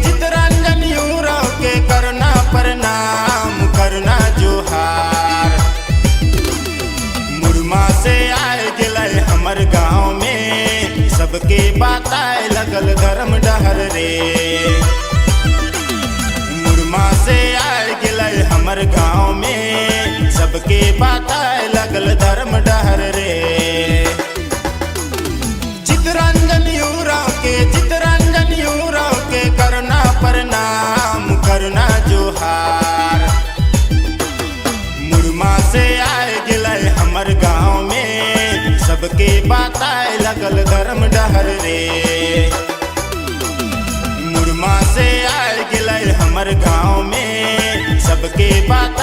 Chitranjan euro के करना प्रणाम करना जोहार। मुरमा से आए गिलय हमर गाँव में सबके बताए लगल धर्म डहर रे। मुरमा से आए गिलय हमर गाँव में सबके बताए लगल धर्म डहर रे। चितरंजन यूरो के करना प्रणाम करना जोहार। मुरमा से आए गिलय हमर गाँव में सबके बताए लगल धर्म डहर रे। मुरमा से आए गिलय हमर गाँव में सबके बात